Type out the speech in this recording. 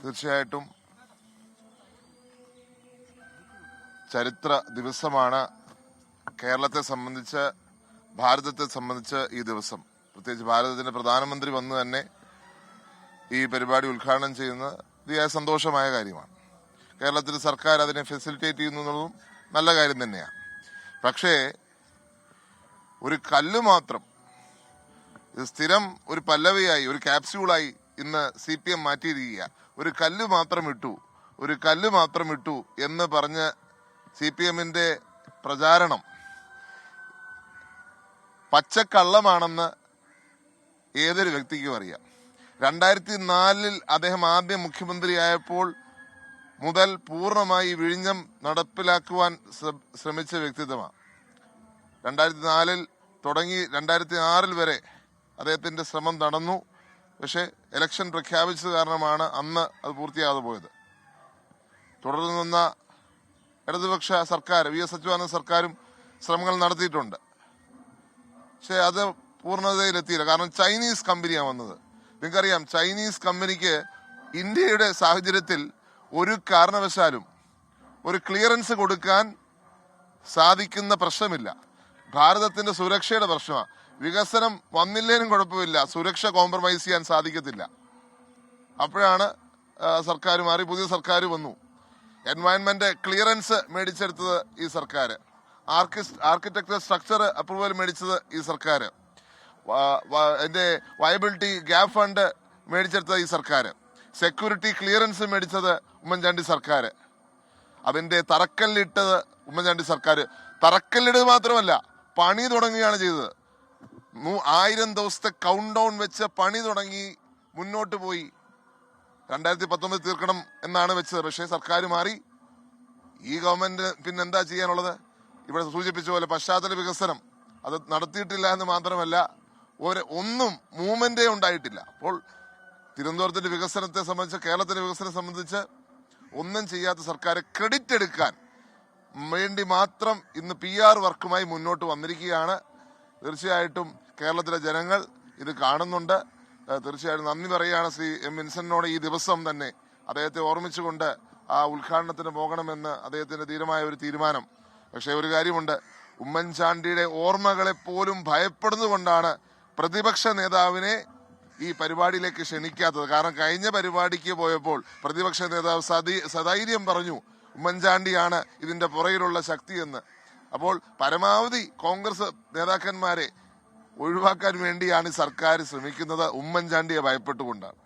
തീർച്ചയായിട്ടും ചരിത്ര ദിവസമാണ് കേരളത്തെ സംബന്ധിച്ച്, ഭാരതത്തെ സംബന്ധിച്ച് ഈ ദിവസം. പ്രത്യേകിച്ച് ഭാരതത്തിന്റെ പ്രധാനമന്ത്രി വന്ന് തന്നെ ഈ പരിപാടി ഉദ്ഘാടനം ചെയ്യുന്നത് ഇതിയായ സന്തോഷമായ കാര്യമാണ്. കേരളത്തിൽ സർക്കാർ അതിനെ ഫെസിലിറ്റേറ്റ് ചെയ്യുന്നതും നല്ല കാര്യം തന്നെയാണ്. പക്ഷേ ഒരു കല്ല് മാത്രം, ഇത് സ്ഥിരം ഒരു പല്ലവിയായി, ഒരു ക്യാപ്സ്യൂളായി ഇന്ന് CPM മാറ്റിയിരിക്കുക. ഒരു കല്ല് മാത്രം ഇട്ടു എന്ന് പറഞ്ഞ് CPMന്റെ പ്രചാരണം പച്ചക്കള്ളമാണെന്ന് ഏതൊരു വ്യക്തിക്കും അറിയാം. 2004 അദ്ദേഹം ആദ്യം മുഖ്യമന്ത്രിയായപ്പോൾ മുതൽ പൂർണ്ണമായി വിഴിഞ്ഞം നടപ്പിലാക്കുവാൻ ശ്രമിച്ച വ്യക്തിത്വമാണ്. 2004 തുടങ്ങി 2006 വരെ അദ്ദേഹത്തിന്റെ ശ്രമം നടന്നു. പക്ഷെ ഇലക്ഷൻ പ്രഖ്യാപിച്ചത് കാരണമാണ് അന്ന് അത് പൂർത്തിയാകാതെ പോയത്. തുടർന്ന് നിന്ന ഇടതുപക്ഷ സർക്കാർ, VS അച്യുതാനന്ദ സർക്കാരും ശ്രമങ്ങൾ നടത്തിയിട്ടുണ്ട്. പക്ഷെ അത് പൂർണ്ണതയിലെത്തിയില്ല. കാരണം ചൈനീസ് കമ്പനിയാണ് വന്നത്. നിങ്ങൾക്കറിയാം, ചൈനീസ് കമ്പനിക്ക് ഇന്ത്യയുടെ സാഹചര്യത്തിൽ ഒരു കാരണവശാലും ഒരു ക്ലിയറൻസ് കൊടുക്കാൻ സാധിക്കുന്ന പ്രശ്നമില്ല. ഭാരതത്തിന്റെ സുരക്ഷയുടെ പ്രശ്നമാണ്. വികസനം വന്നില്ലേനും കുഴപ്പമില്ല, സുരക്ഷ കോംപ്രമൈസ് ചെയ്യാൻ സാധിക്കത്തില്ല. അപ്പോഴാണ് സർക്കാർ മാറി, പുതിയ സർക്കാർ വന്നു. എൻവയൺമെന്റ് ക്ലിയറൻസ് മേടിച്ചെടുത്തത് ഈ സർക്കാർ. ആർക്കിടെക്ചർ സ്ട്രക്ചർ അപ്രൂവൽ മേടിച്ചത് ഈ സർക്കാർ. എന്റെ വയബിലിറ്റി ഗ്യാപ് ഫണ്ട് മേടിച്ചെടുത്തത് ഈ സർക്കാർ. സെക്യൂരിറ്റി ക്ലിയറൻസ് മേടിച്ചത് ഉമ്മൻചാണ്ടി സർക്കാർ. അതിന്റെ തറക്കല്ലിട്ടത് ഉമ്മൻചാണ്ടി സർക്കാർ. തറക്കല്ലിടത് മാത്രമല്ല, പണി തുടങ്ങുകയാണ് ചെയ്തത്. 1000 ദിവസത്തെ കൗണ്ട് ഡൗൺ വെച്ച് പണി തുടങ്ങി മുന്നോട്ട് പോയി. 2019 തീർക്കണം എന്നാണ് വെച്ചത്. പക്ഷേ സർക്കാർ മാറി. ഈ ഗവൺമെന്റ് പിന്നെന്താ ചെയ്യാനുള്ളത്? ഇവിടെ സൂചിപ്പിച്ച പോലെ പശ്ചാത്തല വികസനം അത് നടത്തിയിട്ടില്ല എന്ന് മാത്രമല്ല, ഒന്നും മൂവ്മെന്റേ ഉണ്ടായിട്ടില്ല. അപ്പോൾ തിരുവനന്തപുരത്തിന്റെ വികസനത്തെ സംബന്ധിച്ച്, കേരളത്തിന്റെ വികസനം സംബന്ധിച്ച് ഒന്നും ചെയ്യാത്ത സർക്കാർ ക്രെഡിറ്റ് എടുക്കാൻ വേണ്ടി മാത്രം ഇന്ന് PR വർക്കുമായി മുന്നോട്ട് വന്നിരിക്കുകയാണ്. തീർച്ചയായിട്ടും കേരളത്തിലെ ജനങ്ങൾ ഇത് കാണുന്നുണ്ട്. തീർച്ചയായിട്ടും നന്ദി പറയുകയാണ് ശ്രീ M. വിൻസെന്റിനോട്. ഈ ദിവസം തന്നെ അദ്ദേഹത്തെ ഓർമ്മിച്ചുകൊണ്ട് ആ ഉദ്ഘാടനത്തിന് പോകണമെന്ന് അദ്ദേഹത്തിന്റെ ധീരമായ ഒരു തീരുമാനം. പക്ഷേ ഒരു കാര്യമുണ്ട്, ഉമ്മൻചാണ്ടിയുടെ ഓർമ്മകളെ പോലും ഭയപ്പെടുന്നതുകൊണ്ടാണ് പ്രതിപക്ഷ നേതാവിനെ ഈ പരിപാടിയിലേക്ക് ക്ഷണിക്കാത്തത്. കാരണം കഴിഞ്ഞ പരിപാടിക്ക് പോയപ്പോൾ പ്രതിപക്ഷ നേതാവ് സധൈര്യം പറഞ്ഞു ഉമ്മൻചാണ്ടിയാണ് ഇതിന്റെ പുറകിലുള്ള ശക്തിയെന്ന്. അപ്പോൾ പരമാവധി കോൺഗ്രസ് നേതാക്കന്മാരെ ഒഴിവാക്കാൻ വേണ്ടിയാണ് സർക്കാർ ശ്രമിക്കുന്നത്, ഉമ്മൻചാണ്ടിയെ ഭയപ്പെട്ടുകൊണ്ടാണ്.